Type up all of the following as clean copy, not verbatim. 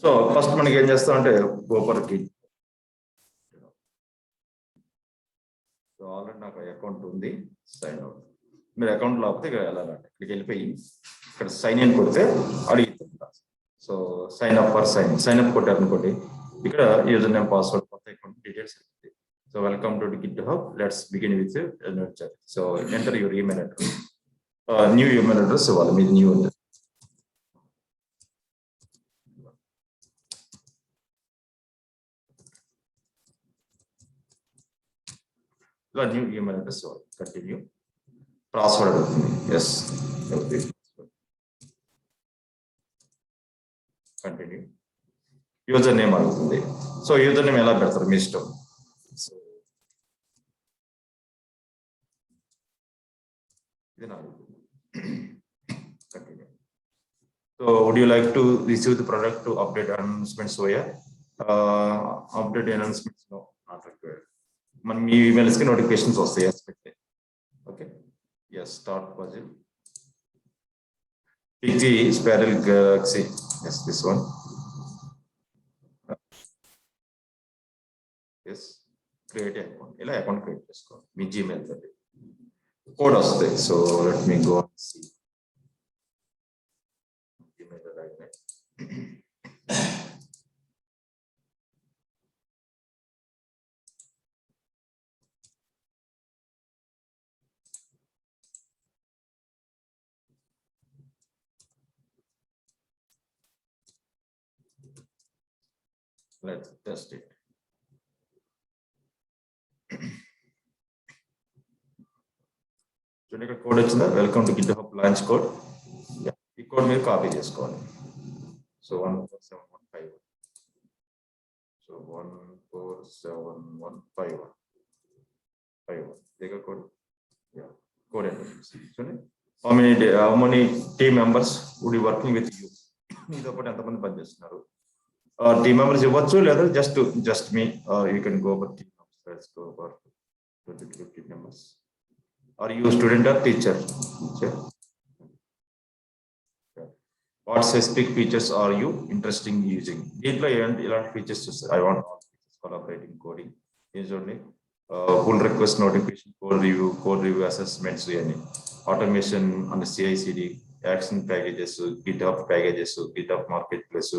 So first మనకి ఏం చేస్తామంటే గోపర్కి సో ఆల్రెడీ నాకు అకౌంట్ ఉంది, సైన్ అవుట్. మీరు అకౌంట్ లేకపోతే ఇక్కడ వెళ్ళాలంటే ఇక్కడికి వెళ్ళిపోయి ఇక్కడ సైన్ ఇన్ కొడితే అడుగుతుంటా. So sign up for sign up కొట్టారనుకోండి, ఇక్కడ యూజర్ నేమ్ పాస్వర్డ్ కొత్త అకౌంట్ డీటెయిల్స్ ఉంటుంది. So welcome to GitHub, let's begin with నోట్చాట్. So enter your email address, new email address ఇవ్వాలి, మీది న్యూ ఉంది. ఇలా న్యూ ఈమెయిల్ అడ్రస్ ఇవ్వాలి. కంటిన్యూ. పాస్వర్డ్ అడుగుతుంది, ఎస్ కంటిన్యూ. యూజర్ నేమ్ అడుగుతుంది. సో యూజర్ నేమ్ ఎలా పెడతారు మీ ఇష్టం. సో ఇది నా continue. So would you like to receive the product to update announcements ఓయా update announcements no not required. మన మీ ఈమెయిల్స్ కి నోటిఫికేషన్స్ వస్తాయి. Okay, yes start puzzle. Pick the spiral galaxy. Yes, this one. Yes, create an account. ఇలా account create చేసుకోండి మీ Gmail తోటి. Code వస్తాయి. So let me go and see Gmail right now. Let's test it. చూడండి ఇక్కడ code వచ్చిందా, welcome to GitHub launch code. ఈ code మీరు కాపీ చేసుకోవాలి. సో 147151. సో 147151 దగ్గర కోడ్ కోడ్ ఎంటర్. చూడండి how many team members would be working with you. మీతో పాటు ఎంతమంది పనిచేస్తున్నారు. టీమ్ మెంబర్స్ ఇవ్వచ్చు, లేదా just me, you can go for team members, go for 20 to 50 members. Are you student or teacher? What specific features are you interested in using? దీంట్లో ఇలాంటి features చూస్తారు. I want all features, collaborating, coding, is only pull request notification, code review assessments, ఇవన్నీ automation and CI/CD, action packages, GitHub packages, GitHub marketplace,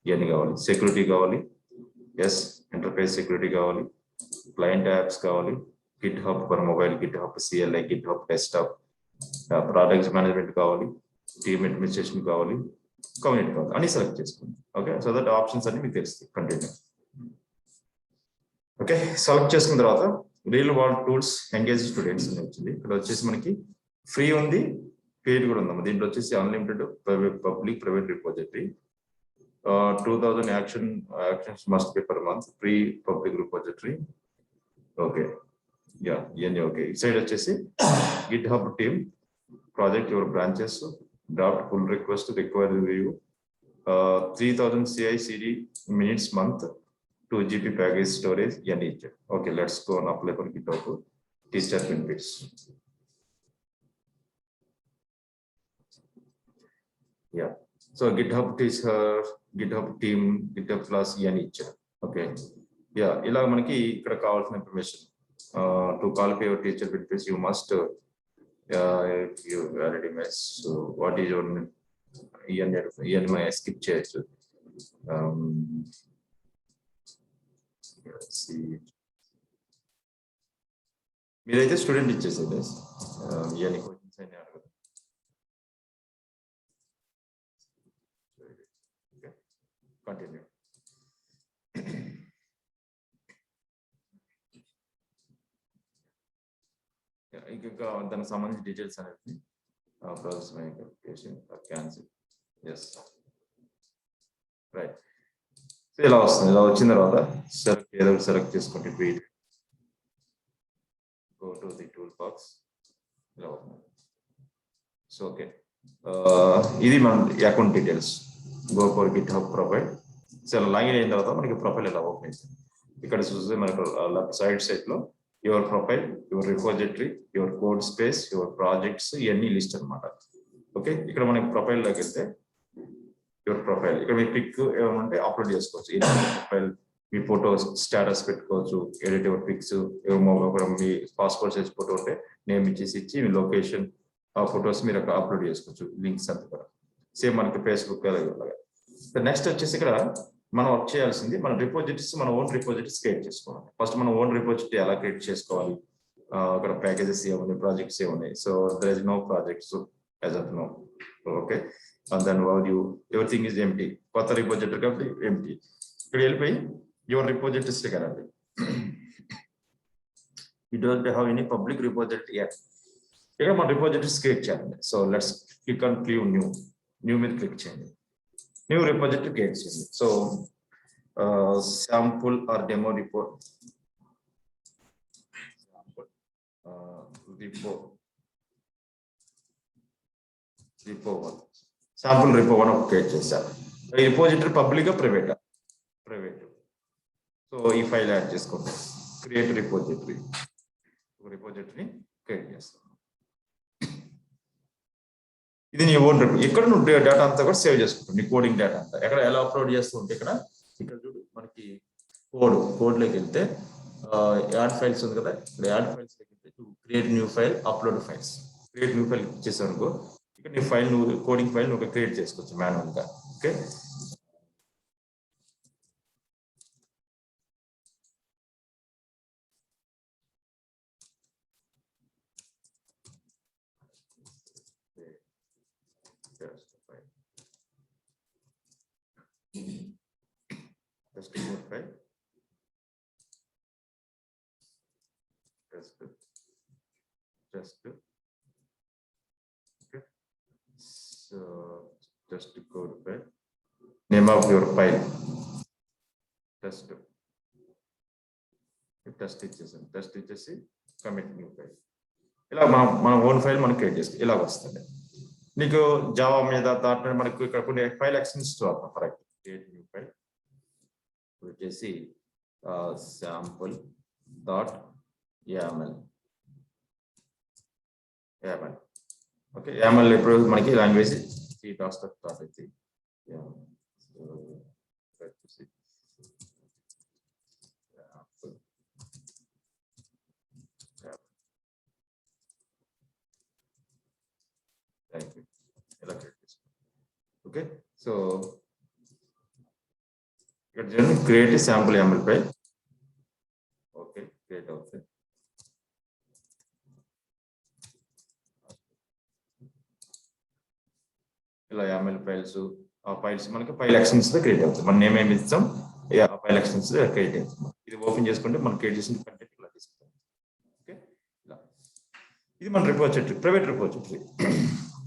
ఇవన్నీ కావాలి. Security కావాలి, yes enterprise security కావాలి, client apps కావాలి, GitHub for mobile, GitHub CLI, GitHub desktop, products management కావాలి, team administration కావాలి, community కావాలి. అన్ని సెలెక్ట్ చేసుకోండి. ఓకే, సో దట్ ఆప్షన్స్ అన్ని మీకు తెలుస్తాయి. కంటిన్యూ. ఓకే, సెలెక్ట్ చేసుకున్న తర్వాత real world tools engage students అని వచ్చింది. ఇక్కడ వచ్చేసి మనకి ఫ్రీ ఉంది, పెయిడ్ కూడా ఉందమ్మా. దీంట్లో వచ్చేసి unlimited public private repository, 2000 actions must be per month, free public repository. Okay, yeah, okay. Side వచ్చేసి GitHub team project, your branches, draft pull request, require review, 3000 CI/CD minutes month, 2 GB package storage, ఇవన్నీ ఇచ్చారు. Okay, let's go and apply for GitHub teacher benefits. Yeah, so GitHub teacher, GitHub team, GitHub class ఇవన్నీ ఇచ్చారు. Okay, yeah, ఇలా మనకి ఇక్కడ కావాల్సిన information. To call your teacher benefits you must you already mess. So what is your ఇవన్నీ skip చేయొచ్చు. మీరైతే student ఇచ్చేసేది ఇవన్నీ క్వశ్చన్స్ అయినా అడగదు. Continue. ఇంకా దానికి సంబంధించిన డీటెయిల్స్ అనేది process cancel, yes right. So ఇలా వస్తుంది. ఇలా వచ్చిన తర్వాత ఏదో సెలెక్ట్ చేసుకుంటే go to the tool box, ఇలా అవుతుంది. సో ఓకే, ఇది మన account details. Go for GitHub profile. So login అయిన తర్వాత మనకి ప్రొఫైల్ ఇలా ఓపెన్ అవుతుంది. ఇక్కడ చూస్తే మనకు లెఫ్ట్ సైడ్ లో your profile, your repository, your code space, your projects, ఇవన్నీ లిస్ట్ అనమాట. ఓకే, ఇక్కడ మనకి ప్రొఫైల్ లోకి వెళ్తే యువర్ ప్రొఫైల్. ఇక్కడ మీ పిక్ ఏమంటే అప్లోడ్ చేసుకోవచ్చు. ఈ ప్రొఫైల్ మీ ఫోటో స్టేటస్ పెట్టుకోవచ్చు, ఎడిట్ యువర్ పిక్స్, మీ పాస్పోర్ట్ సైజ్ ఫోటో ఉంటే నేమ్ ఇచ్చి మీ లొకేషన్ ఆ ఫొటోస్ మీరు అక్కడ అప్లోడ్ చేసుకోవచ్చు. లింక్స్ అంతా కూడా సేమ్ మనకి ఫేస్బుక్ అలాగే. నెక్స్ట్ వచ్చేసి ఇక్కడ మనం వర్క్ చేయాల్సింది మన రిపోజిటరీస్, మన ఓన్ రిపోజిటరీస్ క్రియేట్ చేసుకోవాలి. ఫస్ట్ మన ఓన్ రిపోజిటరీ ఎలా క్రియేట్ చేసుకోవాలి, అక్కడ ప్యాకేజెస్ ఏమున్నాయి, ప్రాజెక్ట్స్ ఏమున్నాయి. So there is no projects as of now. Okay, and then everything is empty. కొత్త రిపోజిటరీ కాబట్టి ఎంటీ. ఇక్కడ వెళ్ళిపోయి యువర్ రిపోజిటరీస్ వెళ్ళండి. You don't have any public repository yet. ఇక్కడ మన రిపోజిటరీస్ క్రియేట్ చేయాలి. So let's click on create new మీద click చేయండి. న్యూ రిపోజిటరీ క్రియేట్ చేయండి. So sample are demo రిపో రిపో1 sample రిపో1 create చేశారు. ఈ రిపోజిటరీ పబ్లిక్ ప్రైవేట్. సో ఈ ఫైల్ యాడ్ చేసుకోండి. క్రియేట్ రిపోజిటరీ క్రియేట్ చేస్తాం. ఇది నీ ఓన్ రిపో. ఇక్కడ నువ్వు డేటా అంతా కూడా సేవ్ చేసుకుంటావు. నీ కోడింగ్ డేటా అంతా ఎక్కడ ఎలా అప్లోడ్ చేస్తూ ఉంటే ఇక్కడ చూడు మనకి కోడ్లోకి వెళ్తే యాడ్ ఫైల్స్ ఉంది కదా. ఇక్కడ add files create new file, upload files. Create new file ఇచ్చేసావు అనుకో, ఇక్కడ నీ ఫైల్ నువ్వు కోడింగ్ ఫైల్ నువ్వు క్రియేట్ చేసుకోవచ్చు మాన్యువల్ గా. Okay, just code file, just okay. So just code file, name of your file, test ఇచ్చేసి కమిట్ న్యూ ఫైల్. ఇలా మన ఓన్ ఫైల్ మనం క్రియేట్ చేసుకో. ఇలా వస్తుంది నీకు జావా మీద దాంట్లో మనకు ఇక్కడ కొన్ని ఫైల్ ఎక్స్టెన్షన్స్ వాడతాం. For example create new file వచ్చేసి sample dot YAML. Okay, YAML ఇప్పుడు మనకి లాంగ్వేజ్ డాట్ అయితే ఎలా క్రియేట్ చేసుకో. ఓకే, సో ఇక్కడ చూడండి create sample YAML file. Okay, create అవుతుంది. ఇలా యామల్ ఫైల్స్, ఆ ఫైల్స్ మనకి ఫైల్ ఎక్స్టెన్షన్స్ క్రియేట్ అవుతుంది. మనం నేమ్ ఏమి ఇస్తాం, ఆ ఫైల్ ఎక్స్టెన్షన్స్ క్రియేట్ అవుతుంది. ఇది ఓపెన్ చేసుకుంటే మనం క్రియేట్ చేసిన కంటెంట్ ఇలా తీసుకుంటాం. ఓకే, ఇలా ఇది మన రిపోజిటరీ, ప్రైవేట్ రిపోజిటరీ.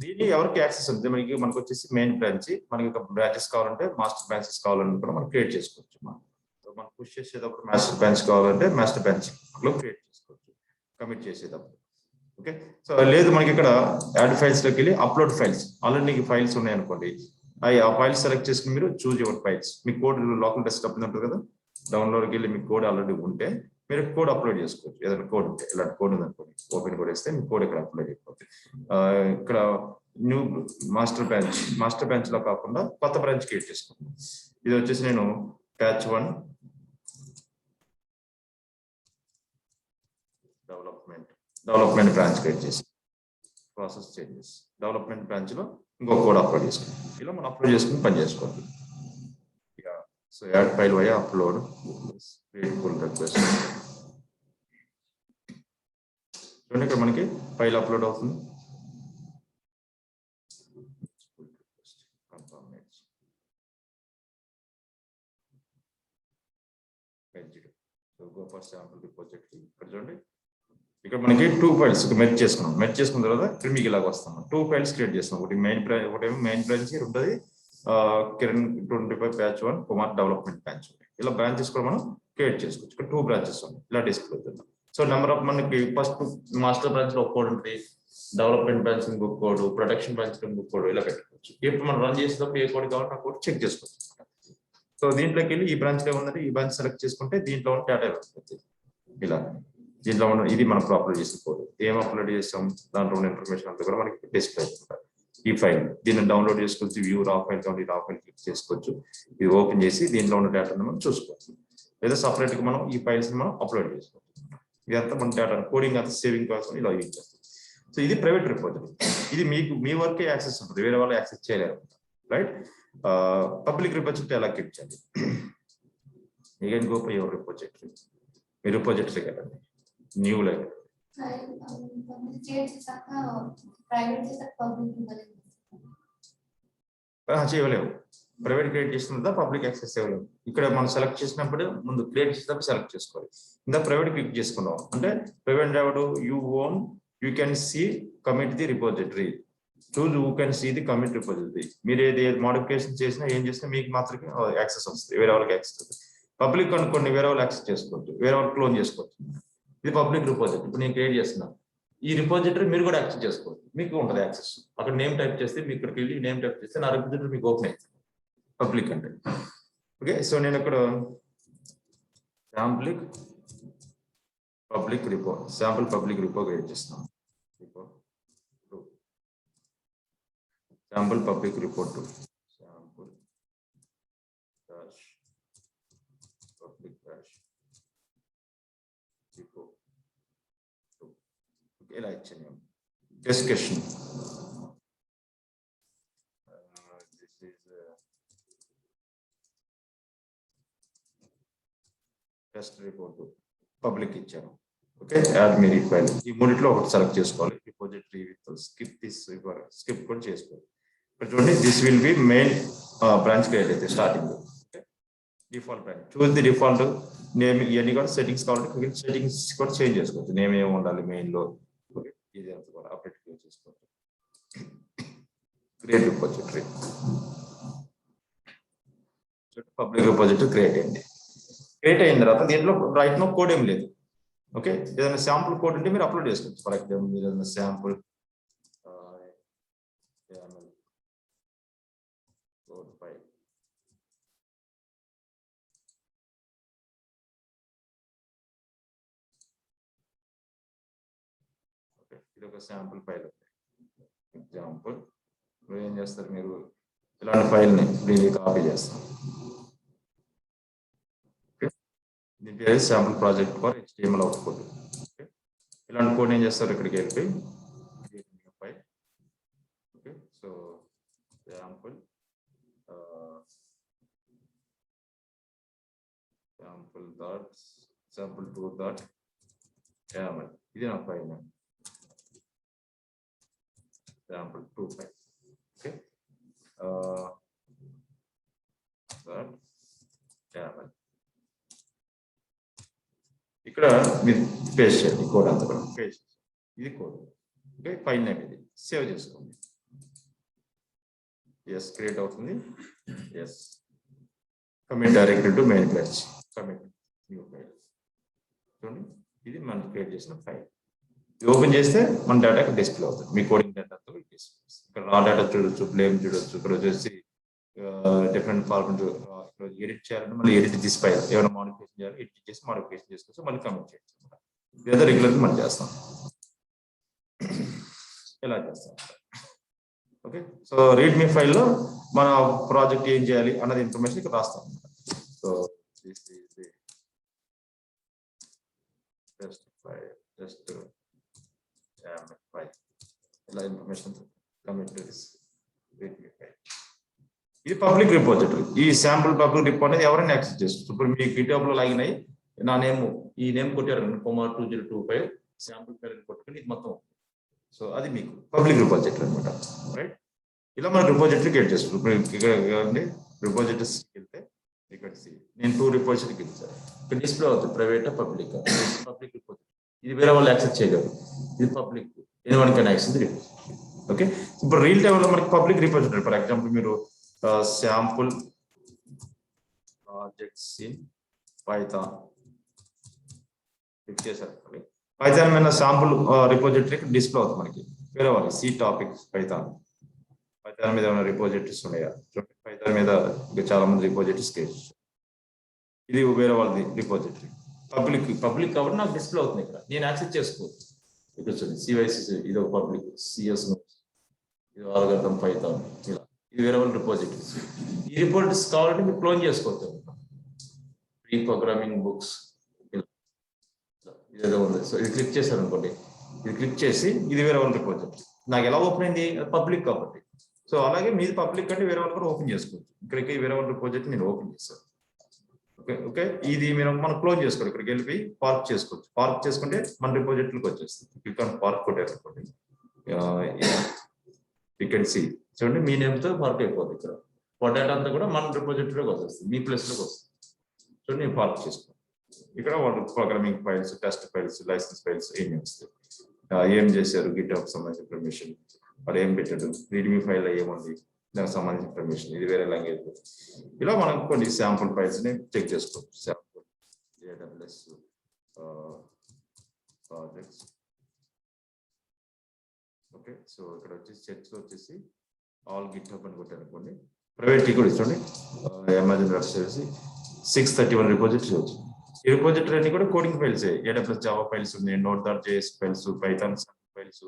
దీన్ని ఎవరికి యాక్సెస్ ఉంది, మనకు వచ్చేసి మెయిన్ బ్రాంచ్. మనకి బ్రాంచెస్ కావాలంటే మాస్టర్ బ్రాంచెస్ కావాలంటే కూడా మనం క్రియేట్ చేసుకోవచ్చు. మనం పుష్ చేసేటప్పుడు మాస్టర్ బ్రాంచ్ కావాలంటే మాస్టర్ బ్రాంచ్ లో క్రియేట్ చేసుకోవచ్చు కమిట్ చేసేటప్పుడు. ఓకే, సో లేదు మనకి ఇక్కడ యాడ్ ఫైల్స్ లోకి వెళ్ళి అప్లోడ్ ఫైల్స్. ఆల్రెడీ నీకు ఫైల్స్ ఉన్నాయి అనుకోండి, ఆ ఫైల్స్ సెలెక్ట్ చేసుకుని మీరు choose your files. Me code local desktop ఉంటుంది కదా, డౌన్లోడ్కి వెళ్ళి మీ కోడ్ ఆల్రెడీ ఉంటే మీరు కోడ్ అప్లోడ్ చేసుకోవచ్చు. ఏదైనా కోడ్ ఉంటే, ఇలాంటి కోడ్ ఉంది అనుకోండి, ఓపెన్ కోడ్ వేస్తే మీ కోడ్ ఇక్కడ అప్లోడ్ అయిపోతుంది. ఇక్కడ న్యూ మాస్టర్ బ్రాంచ్ లో కాకుండా కొత్త బ్రాంచ్ క్రియేట్ చేసుకుంటాం. ఇది వచ్చేసి నేను patch1 డెవలప్మెంట్ బ్రాంచ్ క్రియేట్ చేసి ప్రాసెస్ చేంజెస్ డెవలప్మెంట్ బ్రాంచ్ లో ఇంకో కోడ్ అప్లోడ్ చేసుకుంటాం. ఇలా మనం అప్లోడ్ చేసుకుని పని చేసుకోవాలి. So add file why upload pull request. చూడండి ఇక్కడ మనకి ఫైల్ అప్లోడ్ అవుతుంది. ఇక్కడ చూడండి ఇక్కడ మనకి 2 ఫైల్స్ మెర్జ్ చేసుకున్నాం. మెర్జ్ చేసుకున్న తర్వాత ఇక్కడ మీకు ఇలాగ వస్తాం. 2 ఫైల్స్ క్రియేట్ చేస్తాం. ఒకటి మెయిన్ బ్రాంచ్, రెండోది Kiran 25 patch1 Kumar development branch. ఇలా బ్రాంచెస్ కూడా మనం క్రియేట్ చేసుకోవచ్చు. ఇక్కడ 2 బ్రాంచెస్ ఉన్నాయి. ఇలా డిస్ప్లే అవుతుంది. సో నెంబర్ ఆఫ్ మనకి ఫస్ట్ మాస్టర్ బ్రాంచ్ లో ఒక కోడ్ ఉంటుంది, డెవలప్మెంట్ బ్రాంచ్ ఇంకొక కోడ్, ప్రొడక్షన్ బ్రాంచ్ ఇంకొక కోడ్, ఇలా పెట్టుకోవచ్చు. ఇప్పుడు మనం రన్ చేసేటప్పుడు ఏ కోడ్ కావాలంటే ఆ కోడ్ చెక్ చేసుకోవచ్చు. సో దీంట్లోకి వెళ్ళి ఈ బ్రాంచ్ లో ఉందంటే ఈ బ్రాంచ్ సెలెక్ట్ చేసుకుంటే దీంట్లో ఉన్న డేటా వస్తుంది. ఇలా దీంట్లో ఉన్న ఇది మనం అప్లోడ్ చేసే కోడ్. ఏం అప్లోడ్ చేస్తాం, దాంట్లో ఉన్న ఇన్ఫర్మేషన్ అంతా కూడా మనకి డిస్ప్లే అవుతుంది. ఈ ఫైల్ దీన్ని డౌన్లోడ్ చేసుకోవచ్చు, వ్యూ రా ఫైల్ కాబట్టి రా ఫైల్ క్లిక్ చేసుకోవచ్చు. ఇది ఓపెన్ చేసి దీంట్లో ఉన్న డేటాను మనం చూసుకోవచ్చు. లేదా సపరేట్ గా మనం ఈ ఫైల్స్ మనం అప్లోడ్ చేసుకోవచ్చు. ఇదంతా మన డేటా కోడింగ్ అంతా సేవింగ్ కోసం ఇలా యూజ్ చేస్తాం. సో ఇది ప్రైవేట్ రిపోజిటరీ. ఇది మీకు మీ వరకే యాక్సెస్ ఉంటుంది, వేరే వాళ్ళు యాక్సెస్ చేయలేరు, రైట్? పబ్లిక్ రిపోజిటరీ ఎలా క్రియేట్ చేయాలి? You can go for your repository. Me repository కదండి, న్యూ లైక్ చేయలేవు. ప్రైవేట్ క్రియేట్ చేసిన పబ్లిక్ యాక్సెస్ ఇవ్వలేము. ఇక్కడ మనం సెలెక్ట్ చేసినప్పుడు ముందు క్రియేట్ చేసినప్పుడు సెలెక్ట్ చేసుకోవాలి. ఇంకా ప్రైవేట్ క్లిక్ చేసుకున్నాం అంటే ప్రైవేట్ ఎవడు you own you can see commit the repository, choose you can see the commit repository. మీరు ఏది మోడిఫికేషన్ చేసినా ఏం చేసినా మీకు మాత్రమే యాక్సెస్ వస్తుంది, వేరే వాళ్ళకి యాక్సెస్ వస్తుంది. పబ్లిక్ అనుకోండి వేరే వాళ్ళు యాక్సెస్ చేసుకోవచ్చు, వేరే వాళ్ళు క్లోన్ చేసుకోవచ్చు. ఇది పబ్లిక్ రిపోజిటరీ. ఇప్పుడు నేను క్రియేట్ చేస్తున్నా ఈ రిపోజిటరీ మీరు కూడా యాక్సెస్ చేసుకోవచ్చు, మీకు ఉంటుంది యాక్సెస్. అక్కడ నేమ్ టైప్ చేస్తే మీకు ఇక్కడికి వెళ్ళి నేమ్ టైప్ చేస్తే నా రిపోజిటరీ మీకు ఓపెన్ అవుతుంది పబ్లిక్ అంటే. ఓకే, సో నేను ఇక్కడ శాంపుల్ పబ్లిక్ రిపో క్రియేట్ చేస్తున్నాను. Sample public report sample dash public dash repo. ఇలా ఇచ్చాను డిస్కషన్. టెస్ట్ రిపోర్ట్ పబ్లిక్ ఇచ్చాను. ఓకే, యాడ్ మీ ఫైల్. ఈ మూడిట్లో ఒకటి సెలెక్ట్ చేసుకోవాలి. రిపోజిటరీ విత్ స్కిప్ కూడా చేసుకోవాలి. ఇక్కడ చూడండి, this will be main branch create అయితే starting. Default branch, choose the default name. ఇవన్నీ కూడా సెట్టింగ్స్ కావాలి, సెట్టింగ్స్ కూడా చేంజ్ చేసుకోవచ్చు. నేమ్ ఏమి ఉండాలి మెయిన్ లో, ఓకే, ఇది అంతా కూడా అప్డేట్ చేసుకోవచ్చు. Create repository, public repository create అయింది. క్రియేట్ అయిన తర్వాత దీంట్లో రైట్ నో కోడ్ ఏం లేదు. ఓకే, ఏదైనా శాంపుల్ కోడ్ ఉంటే మీరు అప్లోడ్ చేసుకోవచ్చు. ఫర్ ఎగ్జాంపుల్ మీరు ఏదైనా శాంపుల్ కోడ్ ఫైల్, ఓకే, ఇది ఒక శాంపుల్ ఫైల్. ఎగ్జాంపుల్ ఏం చేస్తారు మీరు, ఇలాంటి ఫైల్ని దీన్ని కాపీ చేస్తారు. దీని పేరు sample project for HTML output. ఇలాంటి కోడ్ ఏం చేస్తారు, ఇక్కడికి వెళ్ళిపోయి file. Okay, so sample sample2.yaml, ఇది నా file name sample2 file. Okay, yaml ఇక్కడ మీరు పేస్ట్ చేయండి కోడ్ అంతా కూడా పేస్ట్. ఇది కోడ్. ఓకే, ఫైల్ నేమ్ ఇది సేవ్ చేసుకోండి. ఎస్, క్రియేట్ అవుతుంది. Yes, commit directly to main branch. Commit new file. చూడండి, ఇది మనం క్రియేట్ చేసిన ఫైల్. ఇది ఓపెన్ చేస్తే మన డేటా డిస్ప్లే అవుతుంది, మీ కోడింగ్ డేటాతో. ఇక్కడ రా డేటా చూడొచ్చు, బ్లేమ్ చూడొచ్చు. ఇక్కడ వచ్చేసి డిఫరెంట్ ఫార్మెట్ ఎడిట్ చేయాలంటే మళ్ళీ ఎడిట్ దిస్ ఫైల్, ఏమైనా మోడిఫికేషన్ చేయాలి ఎడిట్ చేసి మోడిఫికేషన్ చేసుకోవచ్చు, మళ్ళీ కమిట్ చేయొచ్చు. లేదా రెగ్యులర్గా మనం చేస్తాం, ఇలా చేస్తాం. ఓకే, సో రీడ్ మీ ఫైల్లో మన ప్రాజెక్ట్ ఏం చేయాలి అన్నది ఇన్ఫర్మేషన్ ఇక్కడ రాస్తాం. So this is the test file, test file, ఇలా information commit this readme file. ఇది పబ్లిక్ రిపోజిటరీ. ఈ శాంపుల్ పబ్లిక్ రిపో అనేది ఎవరైనా యాక్సెస్ చేసుకోవచ్చు. ఇప్పుడు మీకు గిటబ్ లో లాగిన్ అయ్యి నా నేమ్ ఈ నేమ్ కొట్టారు Kumar2025 శాంపుల్ ఫైల్ కొట్టుకుని ఇది మొత్తం. సో అది మీకు పబ్లిక్ రిపోజిటరీ అనమాట, రైట్? ఇలా మనం రిపోజిటరీ క్రియేట్ చేస్తాం. ఇక్కడ రిపోజిటరీస్కి వెళ్తే ఇక్కడ నేను 2 రిపోజిటరీకి ఇచ్చాను. ఇక్కడ డిస్ప్లే అవుతుంది ప్రైవేట్ పబ్లిక్. పబ్లిక్ రిపోజిటరీ ఇది వేరే వాళ్ళు యాక్సెస్ చేయగలరు, ఇది public, anyone can access the repository. Okay, ఇప్పుడు రియల్ టైమ్ లో మనకి పబ్లిక్ రిపోజిటరీ. ఫర్ ఎగ్జాంపుల్ మీరు sample projects in Python click చేశారు. పైథాన్ మీద శాంపుల్ రిపోజిటరీ డిస్ప్లే అవుతుంది మనకి. వేరే వాళ్ళు సి టాపిక్స్ పైథాన్ మీద ఏమైనా రిపోజిటరీస్ ఉన్నాయా చూడండి. పైథాన్ మీద చాలా మంది రిపోజిటరీస్ క్రియేట్. ఇది వేరే వాళ్ళది రిపోజిటరీ. పబ్లిక్ కాబట్టి నాకు డిస్ప్లే అవుతుంది. ఇక్కడ నేను యాక్సెస్ చేసుకోవచ్చు. ఇక్కడ చూడండి CYC, ఇది ఒక పబ్లిక్. CS ఇది ఆల్గరిథం పైథాన్ ఇలా ఇది వేరే వాళ్ళ రిపోజిటరీస్. ఈ రిపోజిటరీస్ కావాలంటే మీరు క్లోన్ చేసుకోవచ్చు. ప్రీ ప్రోగ్రామింగ్ బుక్స్ ఇదేదో ఉంది. సో ఇది క్లిక్ చేశారు అనుకోండి, ఇది క్లిక్ చేసి ఇది వేరే వాళ్ళ రిపోజిటరీ. నాకు ఎలా ఓపెన్ అయింది? పబ్లిక్ కాబట్టి. సో అలాగే మీది పబ్లిక్ అంటే వేరే వాళ్ళు కూడా ఓపెన్ చేసుకోవచ్చు. ఇక్కడికి వేరే వాళ్ళ రిపోజిటరీ నేను ఓపెన్ చేశాను. ఓకే ఓకే ఇది మనం క్లోజ్ చేసుకోవాలి. ఇక్కడికి వెళ్ళి పార్క్ చేసుకోవచ్చు. పార్క్ చేసుకుంటే మన రిపోజిటరీకి వచ్చేస్తుంది. క్లిక్ ఆన్ పార్క్ కొట్టారనుకోండి, యూ కెన్ సీ చూడండి మీ నేమ్తో పార్క్ అయిపోతుంది. ఇక్కడ డేటా అంతా కూడా మన రిపోజిటరీకి వచ్చేస్తుంది, మీ ప్లేస్లోకి వస్తుంది. చూడండి నేను పార్క్ చేసుకోండి. ఇక్కడ వాళ్ళు programming files, test files, license files ఏమి వస్తాయి, ఏం చేశారు, గిట్హబ్ సంబంధించిన ఇన్ఫర్మేషన్, వాళ్ళు ఏం పెట్టారు, రీడ్మీ ఫైల్ ఏముంది, దానికి సంబంధించిన ఇన్ఫర్మేషన్, ఇది వేరే లాంగ్వేజ్. ఇలా మనం కొన్ని శాంపుల్ ఫైల్స్ ని చెక్ చేసుకోవచ్చు. Sample AWS projects. Okay so ఇక్కడ వచ్చేసి సెర్చ్ వచ్చేసి ఆల్ గిట్హబ్ అని కొట్టారనుకోండి, ప్రైవేట్ కూడా ఇచ్చండి. అమెజాన్ వెబ్ సర్వీస్ 631 రిపోజిటరీ వచ్చింది. ఈ రిపోజిటరీ అన్ని కూడా coding files, AWS Java files ఉన్నాయి, node.js files, Python files,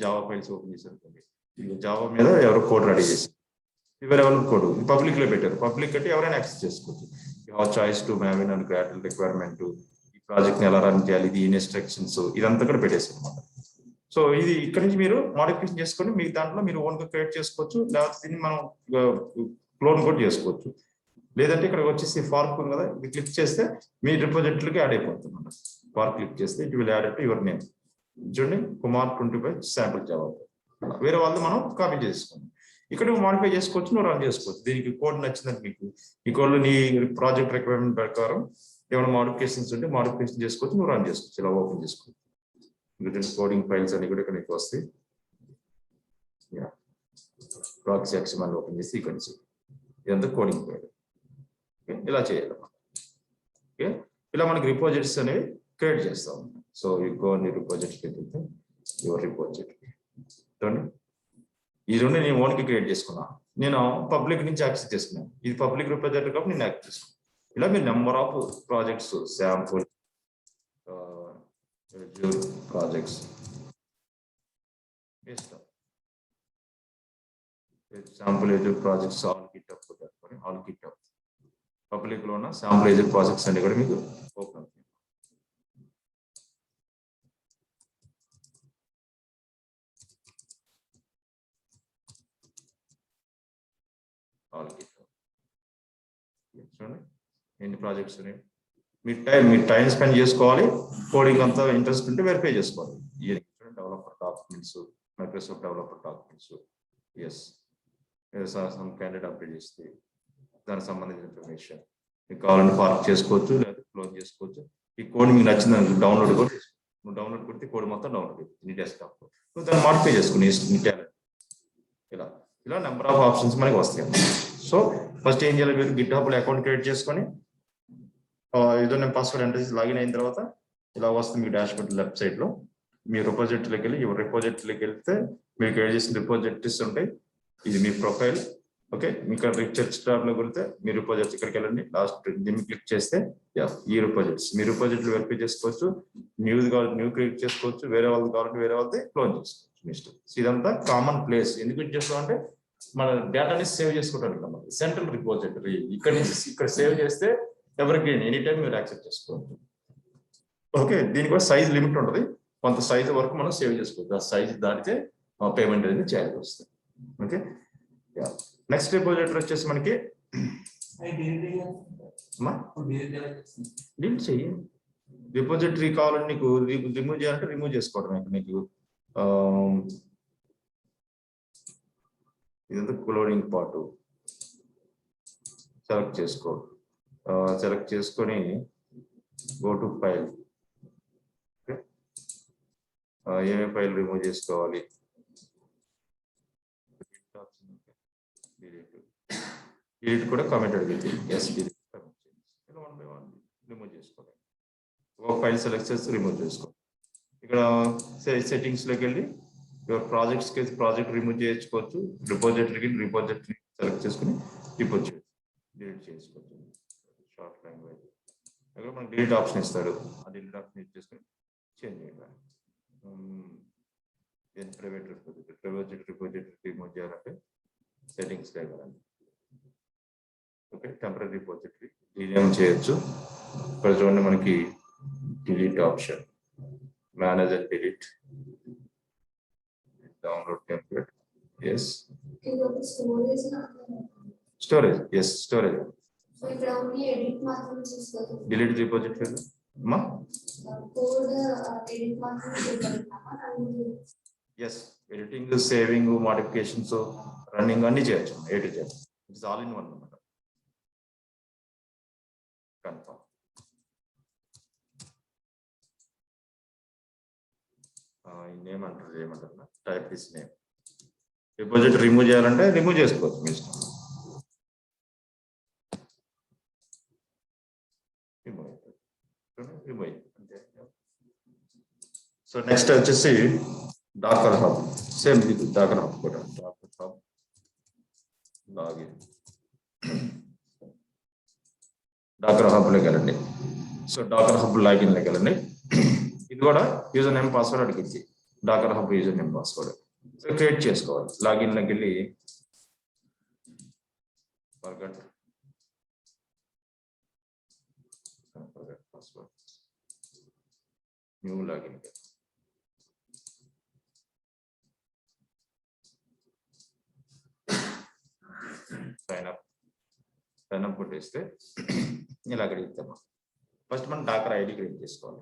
Java files open చేశారు. జావా మీద ఎవరో కోడ్ రెడీ చేసి ఎవరెవరు కోడ్ పబ్లిక్ లో పెట్టారు. పబ్లిక్ అంటే ఎవరైనా యాక్సెస్ చేసుకోవచ్చు. Choice to Maven and Gradle requirement, ఈ ప్రాజెక్ట్ ని ఎలా రన్ చేయాలి, ఇది ఇన్స్ట్రక్షన్స్, ఇదంతా కూడా పెట్టేసారు అనమాట. సో ఇది ఇక్కడ నుంచి మీరు మోడిఫికేషన్ చేసుకొని మీ దాంట్లో మీరు ఓన్ గా క్రియేట్ చేసుకోవచ్చు, లేకపోతే దీన్ని మనం క్లోన్ కూడా చేసుకోవచ్చు. లేదంటే ఇక్కడ వచ్చేసి ఫార్క్ ఉంది కదా, ఇది క్లిక్ చేస్తే మీ రిపోజిటరీకి యాడ్ అయిపోతుంది అన్నమాట. ఫార్క్ క్లిక్ చేస్తే it will add to your name. చూడండి కుమార్ 25 శాంపుల్ జావా. వేరే వాళ్ళు మనం కాపీ చేసుకోండి. ఇక్కడ నువ్వు మాడిఫై చేసుకోవచ్చు, నువ్వు రన్ చేసుకోవచ్చు. దీనికి కోడ్ నచ్చిందంటే మీకు ఈ కోడ్లో నీ ప్రాజెక్ట్ రిక్వైర్మెంట్ ప్రకారం ఏమైనా మాడిఫికేషన్స్ ఉంటే మాడిఫికేషన్ చేసుకోవచ్చు, నువ్వు రన్ చేసుకోవచ్చు. ఇలా ఓపెన్ చేసుకోవచ్చు. కోడింగ్ ఫైల్స్ అన్ని కూడా ఇక్కడ నీకు వస్తాయి. ప్రాక్సీ XML ఓపెన్ చేసి ఇక్కడ నుంచి ఇదంతా కోడింగ్ ఫైల్. ఇలా చేయాలి. ఓకే ఇలా మనకి రిపోజిటరీస్ అనేవి క్రియేట్ చేస్తాం. సో యూ గో నీ రిపోజిటరీ, యువర్ రిపోజిటరీ చూడండి. ఈ రెండు నేను ఓన్కి క్రియేట్ చేసుకున్నాను. నేను పబ్లిక్ నుంచి యాక్సెస్ చేసుకున్నాను. ఇది పబ్లిక్ రిపోజిటరీ కాబట్టి నేను యాక్సెస్ చేసుకున్నాను. ఇలా మీరు number of projects, sample projects sample projects all GitHub కొట్టుకొని ఆల్ గిట్హబ్ పబ్లిక్ లో ఉన్న శాంపుల్ ప్రాజెక్ట్స్ అన్ని కూడా మీకు ఓపెన్ అవుతాయి. చూడండి ఎన్ని ప్రాజెక్ట్స్ ఉన్నాయి. మీ టైం స్పెండ్ చేసుకోవాలి. కోడింగ్ అంతా ఇంట్రెస్ట్ ఉంటే వెరిఫై చేసుకోవాలి. Developer documents, Microsoft developer documents, yes some candidate update చేస్తే దానికి సంబంధించిన ఇన్ఫర్మేషన్ మీకు కావాలంటే పార్క్ చేసుకోవచ్చు, లేదా క్లోజ్ చేసుకోవచ్చు. ఈ కోడ్ మీకు నచ్చింది డౌన్లోడ్ కూడా చేసుకోవచ్చు. నువ్వు డౌన్లోడ్ కొడితే కోడ్ మొత్తం డౌన్లోడ్ అవుతుంది నీ డెస్క్టాప్. నువ్వు దాన్ని మాడిఫై చేసుకుని నీ టాలెంట్. ఇలా నెంబర్ ఆఫ్ ఆప్షన్స్ మనకి వస్తాయి. సో ఫస్ట్ ఏం చేయాలి, మీరు గిట్హబ్లో అకౌంట్ క్రియేట్ చేసుకొని ఏదో నేను పాస్వర్డ్ ఎంటర్ చేసి లాగిన్ అయిన తర్వాత ఇలా వస్తుంది మీ డాష్ బోర్డ్ లెఫ్ట్ సైడ్ లో. మీ రిపోజిటరీలోకి వెళ్ళి రిపోజిటరీలోకి వెళ్తే మీరు క్రియేట్ చేసిన రిపోజిటరీస్ ఉంటాయి. ఇది మీ ప్రొఫైల్. ఓకే మీకు రీసెర్చ్ టాబ్ లో వెళ్తే మీ రిపోజిటరీ ఇక్కడికి వెళ్ళండి. లాస్ట్ దీన్ని క్లిక్ చేస్తే ఈ రిపోజిటరీస్ మీ రిపోజిటరీ వెరిఫై చేసుకోవచ్చు. న్యూ క్రియేట్ చేసుకోవచ్చు. వేరే వాళ్ళకి కావాలంటే వేరే వాళ్ళది క్లోజ్ చేసుకోవచ్చు మీ ఇష్టం. ఇదంతా కామన్ ప్లేస్. ఎందుకు చేస్తాం అంటే మన డేటాని సేవ్ చేసుకోవడానికి సెంట్రల్ రిపోజిటరీ. ఇక్కడ నుంచి ఇక్కడ సేవ్ చేస్తే ఎవరికి ఎనీ టైం మీరు యాక్సెప్ట్ చేసుకోవచ్చు. ఓకే దీనికి కూడా సైజ్ లిమిట్ ఉంటుంది. కొంత సైజ్ వరకు మనం సేవ్ చేసుకోవచ్చు. ఆ సైజ్ దాటితే పేమెంట్ అనేది చేయాల్సి వస్తుంది. ఓకే నెక్స్ట్ రిపోజిటరీ వచ్చేసి మనకి డిలీట్ చెయ్యి. రిపోజిటరీ కావాలని నీకు రిమూవ్ చేయాలంటే రిమూవ్ చేసుకోవడం. నీకు ఇదంతా క్లోడింగ్ పార్ట్ సెలెక్ట్ చేసుకో. సెలెక్ట్ చేసుకొని గో టు ఫైల్. ఏమేమి ఫైల్ రిమూవ్ చేసుకోవాలి, డిలీట్ కూడా కామెంట్ అడిగింది. Yes delete one by one remove చేసుకోవాలి. ఒక ఫైల్ సెలెక్ట్ చేసి రిమూవ్ చేసుకోవాలి. ఇక్కడ సెట్టింగ్స్ లోకి వెళ్ళి యువర్ ప్రాజెక్ట్స్ కి ప్రాజెక్ట్ రిమూవ్ చేసుకోవచ్చు. రిపోజిటరీకి రిపోజిటరీ సెలెక్ట్ చేసుకుని రిపోజ్ చేయొచ్చు, డిలీట్ చేసుకోవచ్చు. షార్ట్ లాంగ్వేజ్ అక్కడ మనకి డిలీట్ ఆప్షన్ ఇస్తాడు. ఆ డిలీట్ ఆప్షన్ యూజ్ చేసుకుని చేంజ్ చేయాలి. in private repository remove చేయాలంటే settings లో వెళ్ళాలి. ఓకే, టెంపరరీ రిపోజిటరీ డిలీట్ చేయొచ్చు. ఇక్కడ చూడండి మనకి delete option, manage and delete, download template, yes storage, yes storage. So ఇక్కడ ఓన్లీ ఎడిట్ మాత్రమే చేస్తారు. డిలీట్ రిపోజిటరీ అమ్మా కోడ్ ఎడిట్ మాత్రమే చేయగలుగుతామా? yes editing, saving, modifications, running అన్ని చేయొచ్చు. A to Z it's all in one అన్నమాట. కన్ఫర్మ్. నేమ్ అంటారు, ఏమంటారు, type this name. Repository remove చేయాలంటే రిమూవ్ చేసుకోవచ్చు మీ ఇష్టం. రిమూవ్. సో నెక్స్ట్ వచ్చేసి డాకర్ హబ్. సేమ్ ఇది డాకర్ హబ్ కూడా. డాకర్ హబ్ లాగిన్, డాకర్ హబ్లోకి వెళ్ళండి. సో డాకర్ హబ్ లాగిన్లోకి వెళ్ళండి. ఇది కూడా యూజర్ నేమ్ పాస్వర్డ్ అడిగింది. Docker hub user name password so create చేసుకోవాలి. లాగిన్లోకి వెళ్ళి forgot password, new login, sign up కొట్టేస్తే ఇలా అడుగుతాము. ఫస్ట్ మనం డాకర్ ఐడి క్రియేట్ చేసుకోవాలి.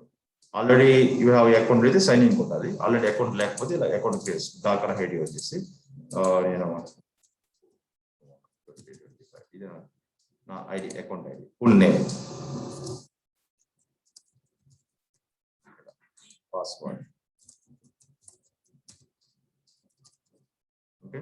ఆల్రెడీ యూ హ్యావ్ అకౌంట్ అయితే సైన్ ఇన్ కొట్టాలి. ఆల్రెడీ అకౌంట్ లేకపోతే ఇలా అకౌంట్ క్రియేట్. డాకర్ ఐడి వచ్చేసి నేను ఇది నా ID, account ID, full name, password. Okay,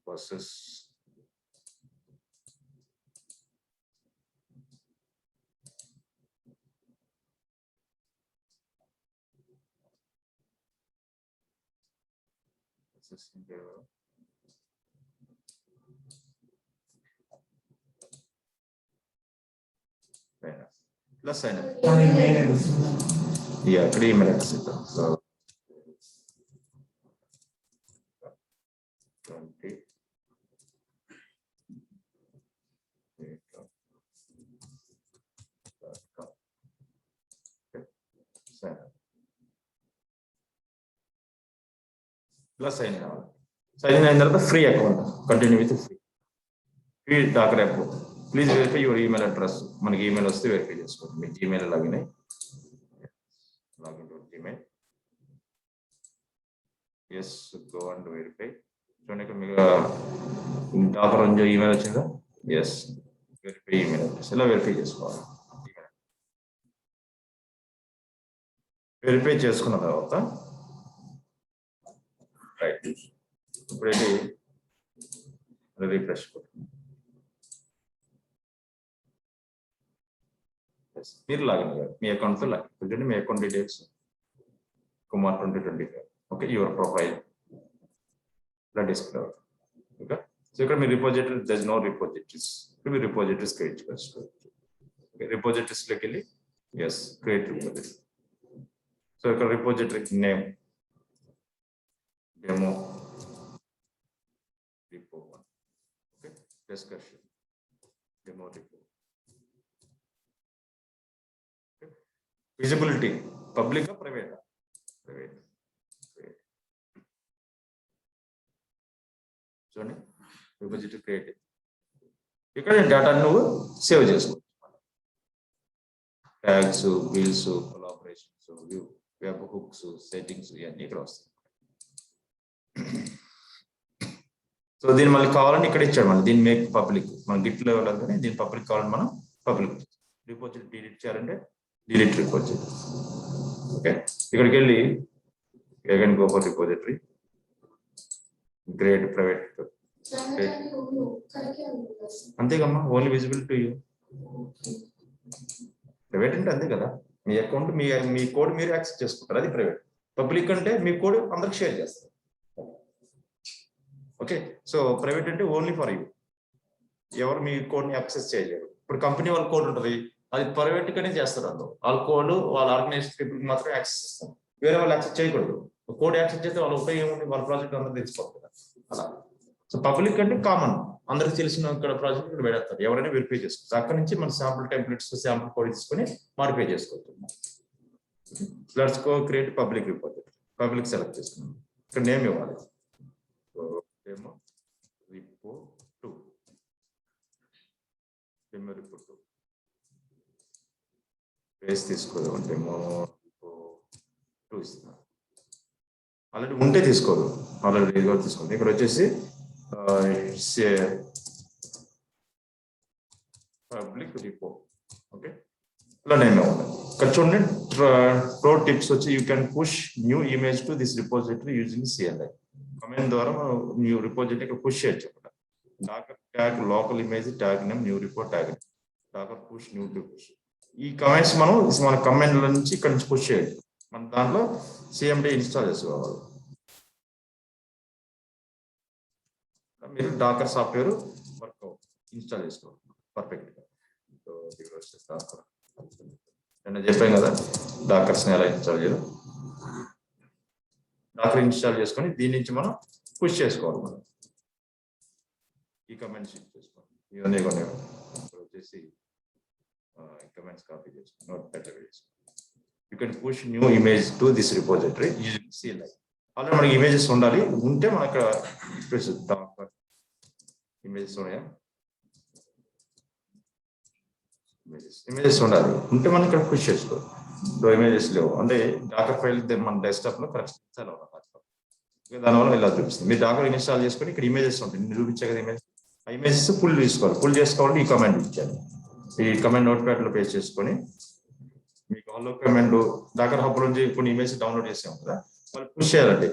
versus plus sign up. Yeah, 3 minutes. So 20. Plus sign in. Sign in another free account. Continue with free Docker app. Please verify your email address. My email is verify this. My Gmail login. Login to Gmail. Yes, go and verify. So next Docker on your email వచ్చిందా? Yes. Verify email address. ఇలా verify చేసుకోవాలి. Verify చేసుకున్న తర్వాత right ఇప్పుడైతే refresh మీరు login అయ్యారు. మీ అకౌంట్తో లాగిన్. మీ account details Kumar 2025. Okay, your profile ఇలా డిస్ప్లే అవుతుంది. ఓకే, సో ఇక్కడ మీ రిపోజిటరీ దస్ నో రిపోజిటరీస్. ఇక్కడ మీ రిపోజిటరీస్ క్రియేట్ చేసుకోవచ్చు. ఓకే, రిపోజిటరీస్లోకి వెళ్ళి ఎస్ క్రియేట్ రిపోజిటరీ. సో ఇక్కడ repository name demo repo 1. Okay, discussion demo repo. Okay, visibility public or private? Private. So repository create. ఇక్కడ డేటా నువ్వు సేవ్ చేసుకోవచ్చు. Tags, wheels, collaborations, web hooks, settings ఇవన్నీ ఇక్కడ వస్తాయి. సో దీన్ని మళ్ళీ కావాలని ఇక్కడ ఇచ్చాడు. మళ్ళీ దీన్ని మేక్ పబ్లిక్. మనం గిట్ లో వెళ్ళాలి, దీన్ని పబ్లిక్ కావాలని మనం పబ్లిక్. రిపోజిటరీ డిలీట్ చేయాలంటే డిలీట్ రిపోజిటరీ. ఓకే, ఇక్కడికి వెళ్ళి again go for repository, grade private కానీ ఒక్కరికే ఉంటుంది సార్. అంతేకమ్మా, only visible to you. Private అంటే అంతే కదా, మీ అకౌంట్ మీ కోడ్ మీరు యాక్సెస్ చేసుకుంటారు, అది ప్రైవేట్. పబ్లిక్ అంటే మీ కోడ్ అందరికి షేర్ చేస్తారు. ఓకే, సో ప్రైవేట్ అంటే ఓన్లీ ఫర్ యూ, ఎవరు మీ కోడ్ని యాక్సెస్ చేయలేరు. ఇప్పుడు కంపెనీ వాళ్ళ కోడ్ ఉంటుంది, అది ప్రైవేట్ గానే చేస్తారు. అందులో వాళ్ళ కోడ్ వాళ్ళ ఆర్గనైజేషన్ పీపుల్ మాత్రం యాక్సెస్ ఇస్తారు, వేరే వాళ్ళు యాక్సెస్ చేయకూడదు. కోడ్ యాక్సెస్ చేస్తే వాళ్ళ ఉపయోగం ఉంది, వాళ్ళ ప్రాజెక్ట్ అందరూ తెలిసిపోతుంది కదా అలా. సో పబ్లిక్ అంటే కామన్, అందరికి తెలిసిన ఇక్కడ ప్రాజెక్ట్ ఇక్కడ పెడతారు, ఎవరైనా వెరిఫై చేసుకోవచ్చు. అక్కడ నుంచి మన శాంపుల్ టెంప్లెట్స్ శాంపుల్ కోడ్ తీసుకొని మాడిఫై చేసుకోవచ్చు. Let's go create public report. Public select చేసుకున్నాం, ఇక్కడ నేమ్ ఇవ్వాలి, demo report 2, demo report 2 page తీసుకోదు, డెమో రిపోర్ట్ 2 ఇస్తున్నాం. ఆల్రెడీ ఉంటే తీసుకోదు, ఆల్రెడీ తీసుకోండి. ఇక్కడ వచ్చేసి పబ్లిక్ రిపోర్ట్. ఓకే, ఇలా నేమ్ ఇవ్వాలి. ఇక్కడ చూడండి, ప్రో టిప్స్ వచ్చి you can push new image to this repository using CLI. Comment ద్వారా న్యూ రిపోజిటరీ ఇక్కడ పుష్ చేయొచ్చు. Dakar tag local image tag name new report tag Docker push new push. ఈ comments మన కమెంట్ల నుంచి ఇక్కడ నుంచి పుష్ చేయొచ్చు. మన దాంట్లో CMD ఇన్స్టాల్ చేసుకోవాలి. మీరు డాకర్ సాఫ్ట్వేర్ వర్క్ ఇన్స్టాల్ చేసుకోవాలి పర్ఫెక్ట్ గా. నేను చెప్పాను కదా డాకర్స్ ఎలా ఇన్స్టాల్ చేయాలి. డాకర్ ఇన్స్టాల్ చేసుకొని దీని నుంచి మనం పుష్ చేసుకోవాలి. మనం ఈ కమెంట్స్ చేసుకోవాలి. ఇవన్నీ కొన్ని వచ్చేసి కమెంట్స్ కాపీ చేసుకోండి, నోట్ ప్యాడ్ చేసుకోండి. You can push new image to this repository using CLI. Already మనకి ఇమేజెస్ ఉండాలి, ఉంటే మనకు డాకర్ ఇమేజెస్ ఉన్నాయా, ఇమేజెస్ ఉండాలి, ఉంటే మనం ఇక్కడ పుష్ చేసుకోవాలి. ఇమేజెస్ లేవు అంటే డాకర్ ఫైల్ మన డెస్క్టాప్ లో కరెక్ట్ ఇన్స్టాల్ అవ్వాలి. దానివల్ల ఇలా చూపిస్తుంది. మీరు డాకర్ ఇన్స్టాల్ చేసుకొని ఇక్కడ ఇమేజెస్ ఉంటాయి, నేను చూపించే కదా ఇమేజ్. ఆ ఇమేజెస్ ఫుల్ తీసుకోవాలి. ఫుల్ చేసుకోవాలంటే ఈ కమాండ్ ఇచ్చాను, ఈ కమాండ్ నోట్ ప్యాడ్ లో పేస్ట్ చేసుకొని మీకు ఆల్ కమాండ్ డాకర్ హబ్ నుంచి కొన్ని ఇమేజ్ డౌన్లోడ్ చేసాం కదా, వాళ్ళు పుష్ చేయాలండి.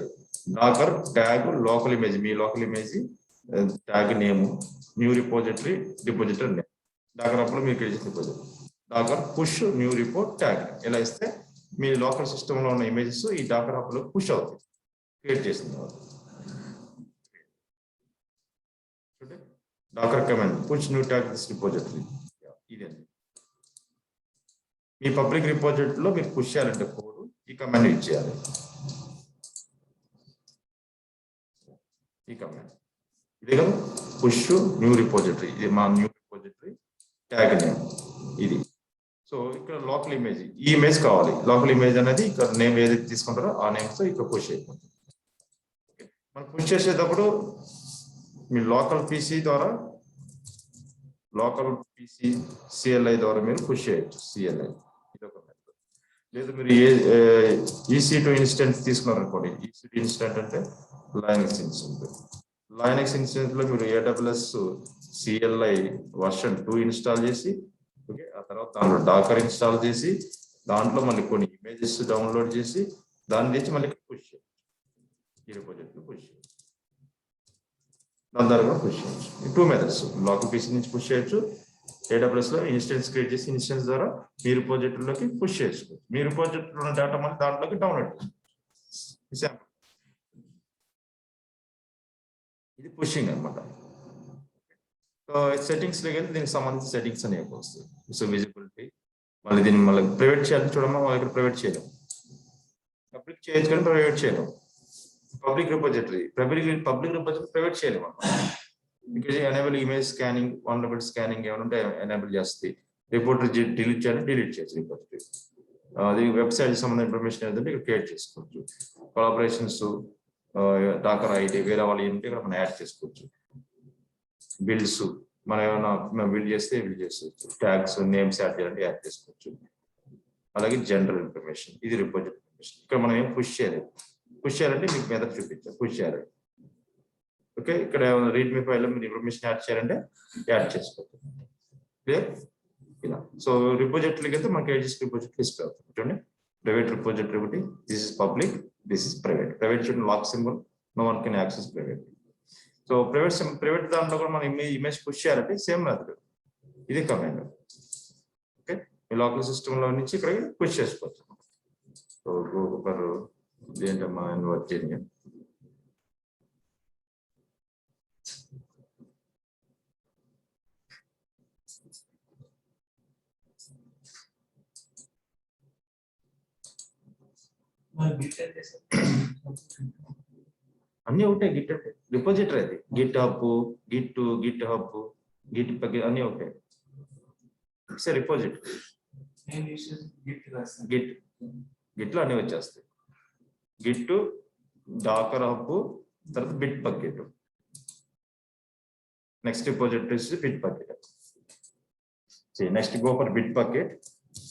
డాకర్ ట్యాగ్ లోకల్ ఇమేజ్, మీ local image tag name new repository depositor name Docker Hub లో మీరు క్రియేట్ చేసిన depository Docker push new report tag. ఇలా ఇస్తే మీ లోకల్ సిస్టమ్ లో ఉన్న ఇమేజెస్ ఈ డాకర్ హబ్ లో పుష్ అవుతాయి క్రియేట్ చేసిన తర్వాత. Docker command push new tag this repository. ఇదండి మీ పబ్లిక్ రిపోజిటరీలో మీరు పుష్ చేయాలంటే కోడ్ ఈ కమాండ్ యూజ్ చేయాలి. ఈ కమాండ్ ఇదే కదా పుష్ న్యూ రిపోజిటరీ, ఇది మా న్యూ రిపోజిటరీ ట్యాగ్ నేమ్ ఇది. సో ఇక్కడ లోకల్ ఇమేజ్, ఈ ఇమేజ్ కావాలి. లోకల్ ఇమేజ్ అనేది ఇక్కడ నేమ్ ఏదైతే తీసుకుంటారో ఆ నేమ్స్ తో ఇక్కడ పుష్ అయిపోతుంది. మనం పుష్ చేసేటప్పుడు మీ లోకల్ పీసీ ద్వారా లోకల్ పీసీ CLI ద్వారా మీరు పుష్ చేయొచ్చు. CLI ఇదొక మెథడ్. లేదు మీరు EC2 ఇన్స్టెన్స్ తీసుకున్నారనుకోండి. EC2 ఇన్స్టెంట్ అంటే లైనక్స్ ఇన్స్టెంట్. లైనక్స్ ఇన్స్టెంట్ లో మీరు AWS CLI వర్షన్ 2 ఇన్స్టాల్ చేసి, ఓకే, ఆ తర్వాత దాంట్లో డాకర్ ఇన్స్టాల్ చేసి, దాంట్లో మళ్ళీ కొన్ని ఇమేజెస్ డౌన్లోడ్ చేసి దాని నుంచి మళ్ళీ పుష్ చేయొచ్చు. ఈ రిపోజిటరీ పుష్ చేయొచ్చు, దాని ద్వారా పుష్ చేయొచ్చు. 2 మెథడ్స్, లోకల్ పీసీ నుంచి పుష్ చేయొచ్చు, AWS లో ఇన్స్టెన్స్ క్రియేట్ చేసి ఇన్స్టెన్స్ ద్వారా మీ రిపోజిటరీలోకి పుష్ చేసుకోవచ్చు. మీ రిపోజిటరీలో ఉన్న డేటా మళ్ళీ దాంట్లోకి డౌన్లోడ్ చేసుకోవచ్చు. ఇది పుషింగ్ అనమాట. సెట్టింగ్స్ లోకి వెళ్తే దీనికి సంబంధించిన సెట్టింగ్స్ అనేవి వస్తాయి. సో విజిబిలిటీ, మళ్ళీ దీన్ని మళ్ళీ ప్రైవేట్ చేయాలని చూడమా, వాళ్ళ దగ్గర ప్రైవేట్ చేయలేము. పబ్లిక్ చేయొచ్చు కానీ ప్రైవేట్ చేయలేము. పబ్లిక్ రిపోజిటరీ ప్రైవేట్ చేయలేము because enable image scanning, vulnerability scanning ఏమైనా ఉంటే ఎనేబుల్ చేస్తుంది. రిపోర్టరీ డిలీట్ చేయాలి, డిలీట్ చేయొచ్చు రిపోజిటరీ. అది వెబ్సైట్ సంబంధించిన ఇన్ఫర్మేషన్ ఏదంటే ఇక్కడ క్రియేట్ చేసుకోవచ్చు. కొలాబరేషన్స్, డాకర్ ఐడి వేరే వాళ్ళు ఏంటి ఇక్కడ మనం యాడ్ చేసుకోవచ్చు. బిల్డ్స్ మనం ఏమైనా బిల్డ్ చేస్తే బిల్డ్ చేసుకోవచ్చు. ట్యాగ్స్, నేమ్స్ యాడ్ చేయాలంటే యాడ్ చేసుకోవచ్చు. అలాగే జనరల్ ఇన్ఫర్మేషన్, ఇది రిపోజిటరీ ఇన్ఫర్మేషన్. ఇక్కడ మనం ఏం పుష్ చేయలేదు. పుష్ చేయాలంటే మీకు మెథడ్ చూపించాలి, పుష్ చేయాలి. ఓకే, ఇక్కడ రీడ్ మీ ఫైల్ లో మీరు ఇన్ఫర్మేషన్ యాడ్ చేయాలంటే యాడ్ చేసుకోవచ్చు. క్లియర్ ఇలా. సో రిపోజిటరీకి అయితే మనకి ఏజెస్ రిపోజిటరీ డిస్ప్లే అవుతుంది. చూడండి, ప్రైవేట్ రిపోజిటరీ ఒకటి, this is public, this is private. Private చూడండి lock symbol, no one can access private. So private దాంట్లో కూడా మనం ఇమేజ్ పుష్ చేయాలంటే సేమ్ మెథడ్, ఇది కమాండ్. ఓకే, మీ లోకల్ సిస్టమ్ లో నుంచి ఇక్కడ పుష్ చేసుకోవచ్చు. సో ఒకరు ఏంటమ్మా వర్క్ చేయండి. అన్ని ఒకటే, గిట్ రిపోజిటరీ అది, Git hub, Git hub, Git అన్ని ఒకటే. It's repository. గిట్ లో అన్ని వచ్చేస్తాయి. గిట్, డాకర్ హబ్, తర్వాత bit bucket, next repositories bit bucket. Next go for bit bucket.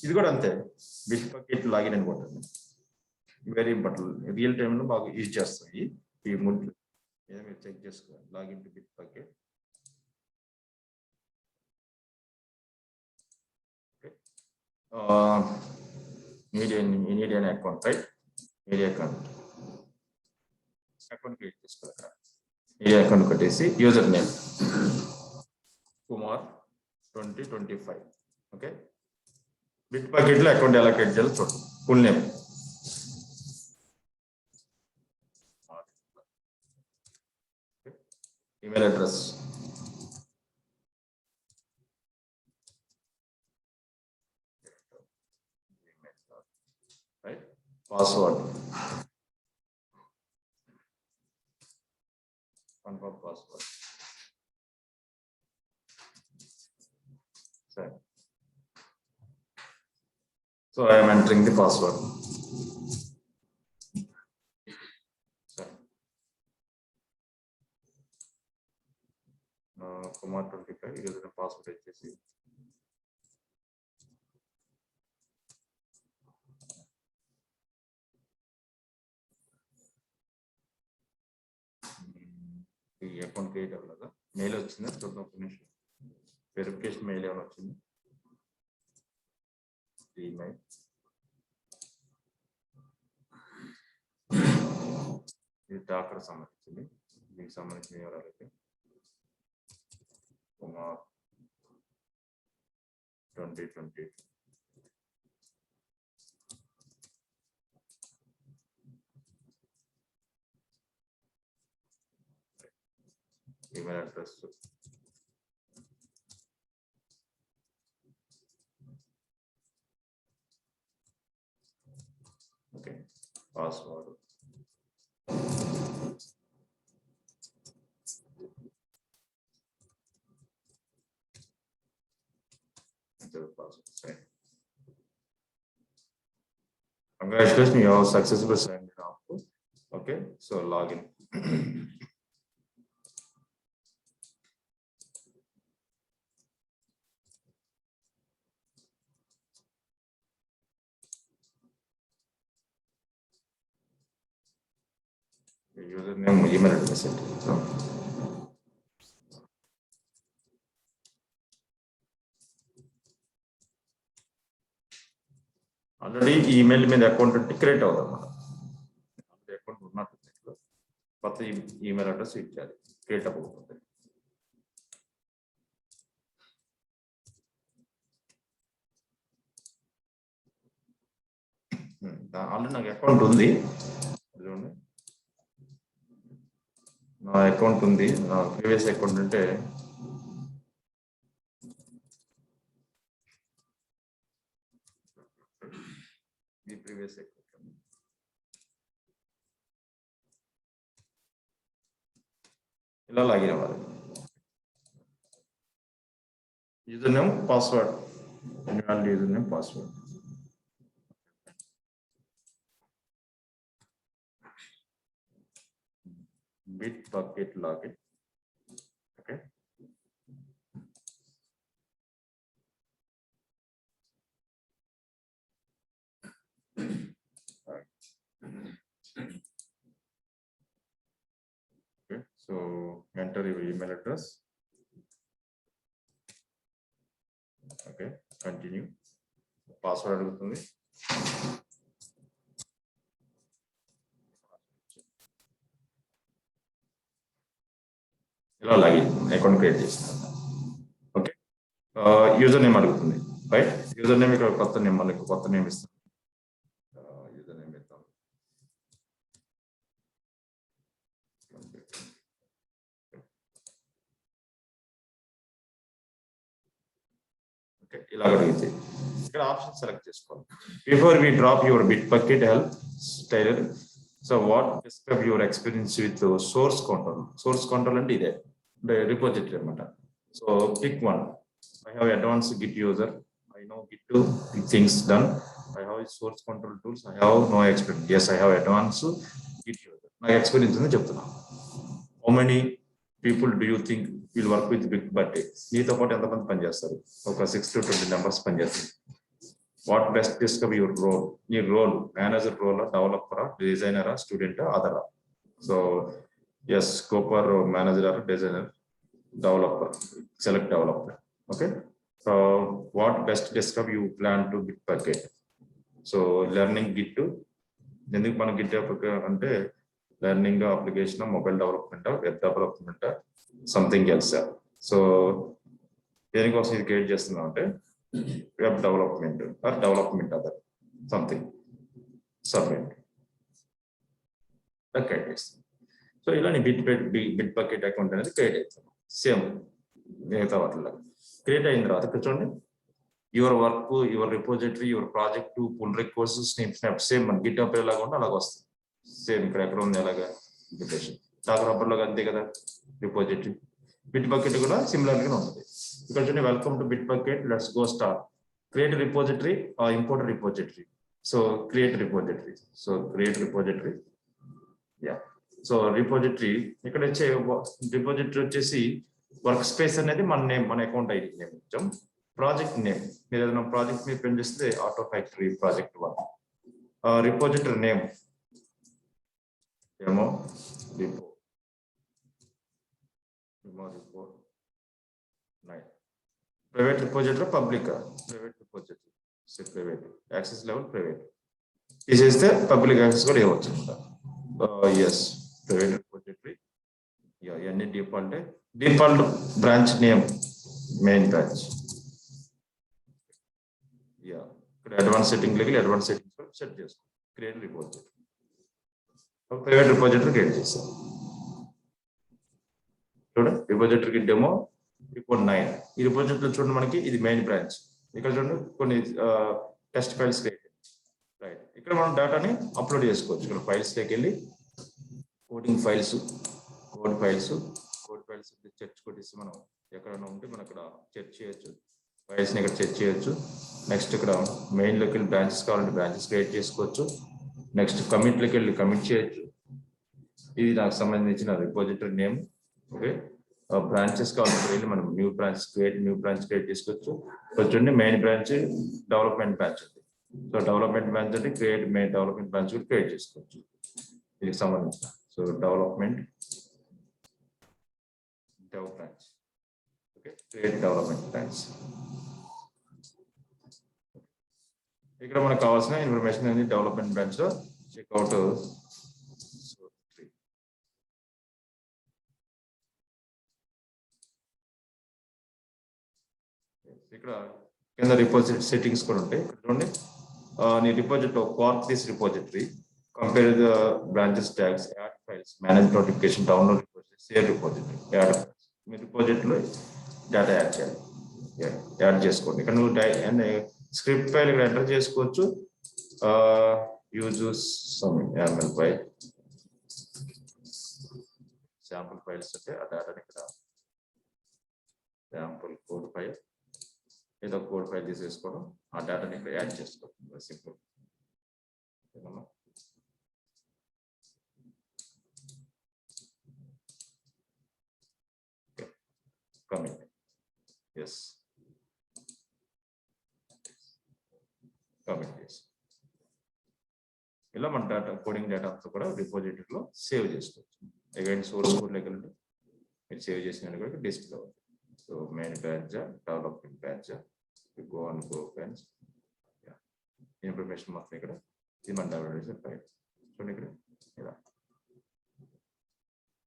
ఇది కూడా అంతే, బిట్ బకెట్ లాగిన్ అనుకుంటుంది. వెరీ ఇంపార్టెంట్, రియల్ టైమ్ లో బాగా యూజ్ చేస్తాయి ఈ మూడు. మీరు చెక్ చేసుకోవాలి. Login to bit bucket. Media account, right? Media account create చేసుకోవాలి. మీడియా అకౌంట్ కొట్టేసి user name Kumar 2025. Okay, Bitbucket లో అకౌంట్ ఎలా క్రియేట్ చేయాలో చూడండి. Full name, email address, right? Password, confirm password. సరే, so I am entering the password. Kumar 25 user password వచ్చేసి ఈ account create అవ్వలేదా? మెయిల్ వచ్చిందా చూద్దాం ఒక నిమిషం. వెరిఫికేషన్ మెయిల్ ఏమైనా వచ్చింది? ఈమెయిల్ ఇది డాక్టర్ సంబంధించింది. దీనికి సంబంధించిన వివరాలు అయితే Kumar 2020. Email address, okay, password, password. Congratulations, you have successfully signed it up. Okay, so login. Username, email address. So, already email మీద అకౌంట్ క్రియేట్ అవుతుంది అన్నమాట. అకౌంట్ ఉన్నట్టు కొత్త ఈమెయిల్ అడ్రస్ ఇచ్చారు, క్రియేట్ అవ్వకపోతే. ఆల్రెడీ నాకు అకౌంట్ ఉంది, నా అకౌంట్ ఉంది. నా ప్రీవియస్ అకౌంట్ అంటే ఈ ప్రీవియస్ అకౌంట్ ఇలా లాగిన్ అవ్వాలి. User name, password, user name, password. Bit bucket login. Okay, okay, so enter your email address. Okay, continue. Password అడుగుతుంది. ఇలా లాగిన్ అకౌంట్ క్రియేట్ చేస్తాను. ఓకే, యూజర్ నేమ్ అడుగుతుంది, రైట్? యూజర్ నేమ్ ఇక్కడ కొత్త name, మళ్ళీ కొత్త నేమ్ ఇస్తాను. యూజర్ నేమ్ ఇస్తాం. ఓకే, ఇలా అడిగింది. ఇక్కడ ఆప్షన్ సెలెక్ట్ చేసుకోవాలి. Before we drop your Bitbucket help styler, so what describe your experience with source control. Source control అంటే ఇదే రిపోజిటరీ అనమాట. So pick one. I have advanced Git user. I know Git to things done. I have source control tools. I have no experience. Yes, I have advanced Git user. My experience is చెప్తున్నా. How many people do you think will work with Bit Bucket? మీతో పాటు ఎంతమంది పనిచేస్తారు? ఒక 6 to 20 members పనిచేస్తారు. What best discover your role? Your role, manager role, developer, designer, student, other. So yes, scoper, manager, designer, developer. Select developer. Okay. So what best describe you plan to Git bucket? So learning Git to ఎందుకు మనం Git అంటే learning application, mobile development, web development, something else. So దేనికోసం ఇది create చేస్తున్నాం అంటే web development or development other something submit create చేస్తాం. So ఇలా Bitbucket account అనేది క్రియేట్ అవుతాం. సేమ్ మిగతా వాటిలో క్రియేట్ అయిన తర్వాత ఇక్కడ చూడండి, your work, your repository, your project, pull request, snap same మన గిట్ అప్ ఎలాగా ఉంటే అలాగ వస్తుంది. సేమ్ ఇక్కడ ఎక్కడ ఉంది అలాగా ఇంటిగ్రేషన్. డాకర్ హబ్బర్లో అంతే కదా రిపోజిటరీ. బిట్ బకెట్ కూడా సిమిలర్ గానే ఉంటుంది. ఇక్కడ చూడండి, welcome to bit bucket, let's go start. Create repository, import repository. So create repository. So create repository. Yeah, so repository ఇక్కడ వచ్చే రిపోజిటరీ వచ్చేసి వర్క్ స్పేస్ అనేది మన నేమ్, మన అకౌంట్ ఐడి నేమ్ ఇచ్చాం. ప్రాజెక్ట్ నేమ్, మీరు ఏదైనా ప్రాజెక్ట్ మీద పెన్ చేస్తే auto factory project 1. Repository name ఏమో repo 9. Private repository, public private repository, private access level private తీసేస్తే పబ్లిక్ యాక్సెస్ కూడా ఇవ్వచ్చు. Yes, private repository. ఇవన్నీ default. Default branch name main branch. ఇక్కడ advance setting level, advance settings set చేసుకో. Create repository, private repository create చేస్తాం. చూడండి, రిపోజిటరీకి demo report 9. ఈ repository చూడండి, మనకి ఇది మెయిన్ బ్రాంచ్. ఇక్కడ చూడండి కొన్ని టెస్ట్ ఫైల్స్ క్రియేట్. రైట్, ఇక్కడ మనం డేటాని అప్లోడ్ చేసుకోవచ్చు. ఇక్కడ ఫైల్స్లోకి వెళ్ళి coding files, code files church కొట్టేసి మనం ఎక్కడైనా ఉంటే మనం ఇక్కడ చర్చ్ చేయొచ్చు. ఫైల్స్ని ఇక్కడ చర్చ్ చేయొచ్చు. నెక్స్ట్ ఇక్కడ మెయిన్లోకి వెళ్ళి బ్రాంచెస్ కావాలంటే బ్రాంచెస్ క్రియేట్ చేసుకోవచ్చు. నెక్స్ట్ కమిట్లోకి వెళ్ళి కమిట్ చేయొచ్చు. ఇది నాకు సంబంధించిన రిపోజిటరీ నేమ్. ఓకే, బ్రాంచెస్ కావాలంటే వెళ్ళి మనం న్యూ బ్రాంచ్ క్రియేట్ చేసుకోవచ్చు. చూడండి, మెయిన్ బ్రాంచ్, డెవలప్మెంట్ బ్రాంచ్ ఉంది. సో డెవలప్మెంట్ బ్రాంచ్ అంటే క్రియేట్ మెయిన్ డెవలప్మెంట్ బ్రాంచ్ కూడా క్రియేట్ చేసుకోవచ్చు దీనికి సంబంధించిన. So development branch. Okay, create development branch. ఇక్కడ మనకు కావాల్సిన ఇన్ఫర్మేషన్ అనేది డెవలప్మెంట్ బ్రాంచ్ లో చెక్అవుట్. ఇక్కడ కింద రిపోజిటరీ సెట్టింగ్స్ కూడా ఉంటాయి. ఇక్కడ చూడండి, నీ repository park this repository, compare the branches tags, add files, manage notification, download repository, save repository, add files. మీ రిపోజిటరీలో డేటా యాడ్ చేయాలి, యాడ్ చేసుకోండి. ఇక్కడ నువ్వు స్క్రిప్ట్ ఫైల్ ఇక్కడ ఎంటర్ చేసుకోవచ్చు. Use some YAML file, sample files అంటే ఆ డేటాని ఇక్కడ శాంపుల్ కోడ్ ఫైల్, ఏదో కోడ్ ఫైల్ తీసేసుకోవడం, ఆ డేటాని ఇక్కడ యాడ్ చేసుకోవడం. సింపుల్. కమిట్. ఎస్, కమిట్ చేసి ఇలా మన డేటా, కోడింగ్ డేటా అంతా కూడా రిపోజిటరీలో సేవ్ చేసుకోవచ్చు. అగైన్ సోర్స్ కోడ్ లెక్కలు మీరు సేవ్ చేసిన కూడా డిస్ప్లే అవుతుంది. So main branch, development branch, go branch, information మొత్తం ఇక్కడ ఇది మన డెవలప్మెంట్ ఫైల్. చూడండి ఇక్కడ ఇలా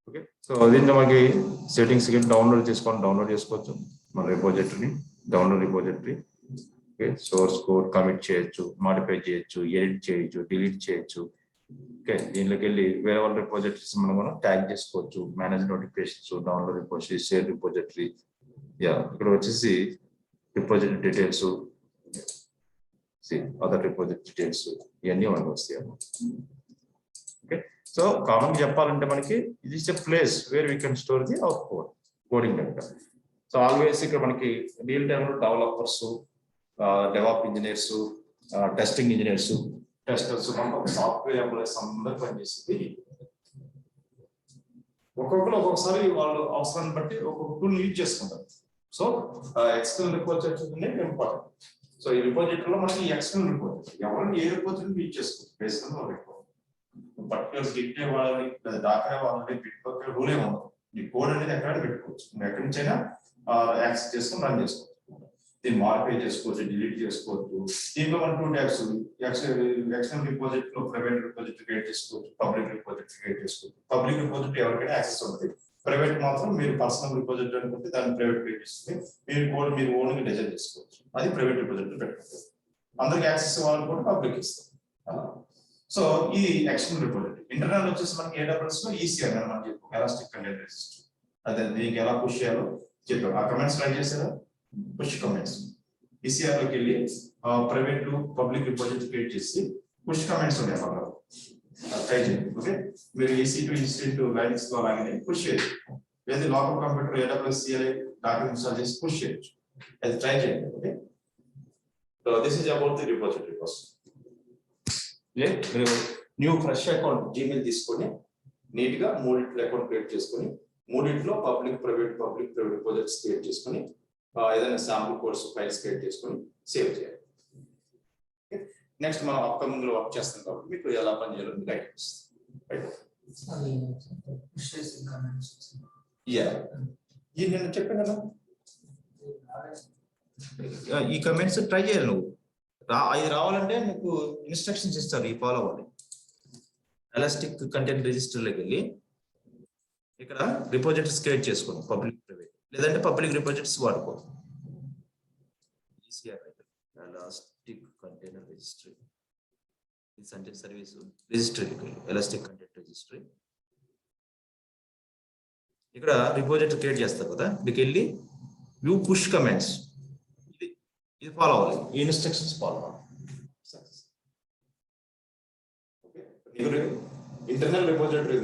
ఓకే, సో దీంట్లో మనకి సెట్టింగ్స్ డౌన్లోడ్ చేసుకోవచ్చు మన రిపోజిటరీని, download repository. Okay, source code commit చేయొచ్చు, మాడిఫై చేయొచ్చు, ఎడిట్ చేయొచ్చు, డిలీట్ చేయొచ్చు. ఓకే, దీంట్లోకి వెళ్ళి వేరే వాళ్ళ రిపోజిటరీస్ మనం ట్యాగ్ చేసుకోవచ్చు, manage notifications, download repository, share repository. Yeah, ఇక్కడ వచ్చేసి deposit details, other deposit details, ఇవన్నీ మనకు వస్తాయి. ఓకే, సో కామన్ చెప్పాలంటే మనకి ఇది is a place where we can store the our coding కనుక. సో ఆల్వేస్ ఇక్కడ మనకి రియల్ టైమ్ లో developers, develop engineers, testing engineers, testers, software employees అందరూ పనిచేస్తుంది. ఒక్కొక్కసారి వాళ్ళు అవసరాన్ని బట్టి ఒక్కొక్క టూల్ యూజ్ చేసుకుంటారు. సో ఎక్స్టర్నల్ రిపోజిటరీ అనేది ఇంపార్టెంట్. సో ఈ రిపోజిటరీలో మనకి ఎక్స్టర్నల్ రిపోజిటరీ ఎవరైనా ఏ రిపోజిటరీ యూజ్ చేసుకోవచ్చు. బేసిక్ పర్టికులర్ గిట్ వాళ్ళని లేదా డాకరే వాళ్ళని బిట్ రూల్ ఏమి ఉండదు. ఈ కోడ్ అనేది ఎక్కడైనా పెట్టుకోవచ్చు, నువ్వు ఎక్కడి నుంచైనా యాక్సెస్ చేసుకొని రన్ చేసుకోవచ్చు. దీన్ని మాడిఫై చేసుకోవచ్చు, డిలీట్ చేసుకోవచ్చు. దీంట్లో మన 2 టైప్స్, ఎక్స్టర్నల్ రిపోజిటరీ లో ప్రైవేట్ రిపోజిటరీ క్రియేట్ చేసుకోవచ్చు, పబ్లిక్ రిపోజిటరీ క్రియేట్ చేసుకోవచ్చు. పబ్లిక్ రిపోజిటరీ ఎవరికైనా యాక్సెస్ ఉంటుంది, ప్రైవేట్ మాత్రం మీరు పర్సనల్ రిపోజిటరీ అనుకుంటే దాన్ని ప్రైవేట్ క్రియేట్ చేస్తుంది. మీరు కోడ్ మీరు ఓన్ గా డిజైన్ చేసుకోవచ్చు, అది ప్రైవేట్ రిపోజిటరీ పెట్టుకుంటారు. అందరికి యాక్సెస్ ఇవ్వాలని కూడా పబ్లిక్ ఇస్తాం. సో ఇది ఎక్స్టర్నల్ రిపోజిటరీ. ఇంటర్నల్ వచ్చేసి మనకి AWS లో ECR అని మనం చెప్పాం, ఎలాస్టిక్ కంటైనర్ రిజిస్టర్. అదే దీనికి ఎలా పుష్ చేయాలో చెప్పాం. ఆ కమెంట్స్ ట్రై చేశారా? పుష్ కమెంట్స్ ECR లోకి వెళ్ళి ప్రైవేట్ పబ్లిక్ రిపోజిటరీ క్రియేట్ చేసి పుష్ కమెంట్స్ ఉన్నాయి అక్కడ ట్రై చేయండి. ఓకే, మీరు EC2 ఇన్స్టెంట్ లైన్స్ లో అలాగే పుష్ చేయొచ్చు, లేదా local computer AWS CLI document install చేసి పుష్ చేయొచ్చు. అది ట్రై చేయండి. Okay, so this is about the repository process. మీరు న్యూ ఫ్రెష్ అకౌంట్ జీమెయిల్ తీసుకొని నీట్ గా 3 అకౌంట్ క్రియేట్ చేసుకొని 3 పబ్లిక్ ప్రైవేట్ రిపోజిటరీస్ క్రియేట్ చేసుకొని ఏదైనా శాంపుల్ కోర్స్ ఫైల్స్ క్రియేట్ చేసుకొని సేవ్ చేయాలి. నెక్స్ట్ మనం అప్కమింగ్ లో వర్క్ చేస్తాం కాబట్టి మీకు ఎలా పని చేయాలని గైడెన్స్. నేను చెప్పాను కదా, ఈ కమెంట్స్ ట్రై చేయాలి. నువ్వు అది రావాలంటే నీకు ఇన్స్ట్రక్షన్స్ ఇస్తారు, ఈ ఫాలో అవ్వాలి. ఎలాస్టిక్ కంటెంట్ రిజిస్టర్లోకి వెళ్ళి ఇక్కడ రిపోజిటరీస్ క్రియేట్ చేసుకోండి, పబ్లిక్ ప్రైవేట్, లేదంటే పబ్లిక్ రిపోజిటరీస్ వాడుకో. ECR ఎలాస్టిక్ కంటైనర్ రిజిస్ట్రీ, అంటే service registry, elastic content registry. ఇక్కడ రిపోజిటరీ క్రియేట్ చేస్తారు కదా, మీకు వెళ్ళి వ్యూ పుష్ కమెంట్స్, ఇది ఫాలో అవ్వాలి, ఈ ఇన్స్ట్రక్షన్స్ ఫాలో అవ్వాలి. ఇంటర్నల్ రిపోజిటరీ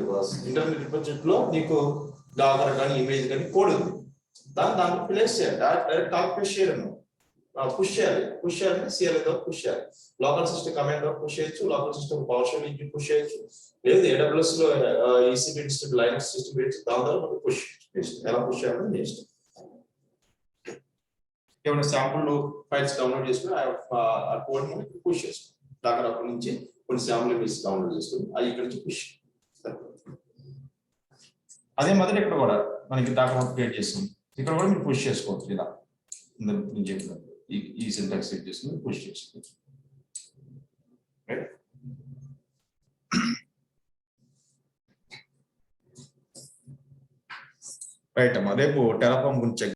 ఇంటర్నల్ రిపోజిటరీలో నీకు డాకర్ కానీ ఇమేజ్ కానీ కోడ్ ఉంది, దాంట్లో ప్లేస్ చేయాలి. డైరెక్ట్ టాక్ పుష్ చేయాలి, పుష్ చేయాలంటే CLI ద్వారా పుష్ చేయాలి. లోకల్ సిస్టమ్ కమాండ్ ద్వారా పుష్ చేయొచ్చు, local system power shell engine push చేయొచ్చు, లేదు AWS లో EC2 ఇన్స్టెంట్ లైనక్స్ సిస్టమ్ దాని ద్వారా మనకు పుష్ ఎలా పుష్ చేయాలని నేను ఇష్టం. ఏమైనా శాంపుల్ ఫైల్స్ డౌన్లోడ్ చేసుకుని ఆ కోడ్ మనకి పుష్ చేస్తాం. డాకర్ అప్పటి నుంచి కొన్ని శాంపుల్ ఇమేజ్ డౌన్లోడ్ చేసుకుని అవి ఇక్కడ నుంచి పుష్. అదే మొదటి ఇక్కడ కూడా మనకి డాకర్ క్రియేట్ చేస్తుంది, ఇక్కడ కూడా మీరు పుష్ చేసుకోవచ్చు. ఇలా నేను చెప్పినట్టు ఈ సింటాక్స్ సెట్ చేసుకుని పుష్ చేసుకోవచ్చు. రైట్ అమ్మా, రేపు టెరాఫార్మ్ గురించి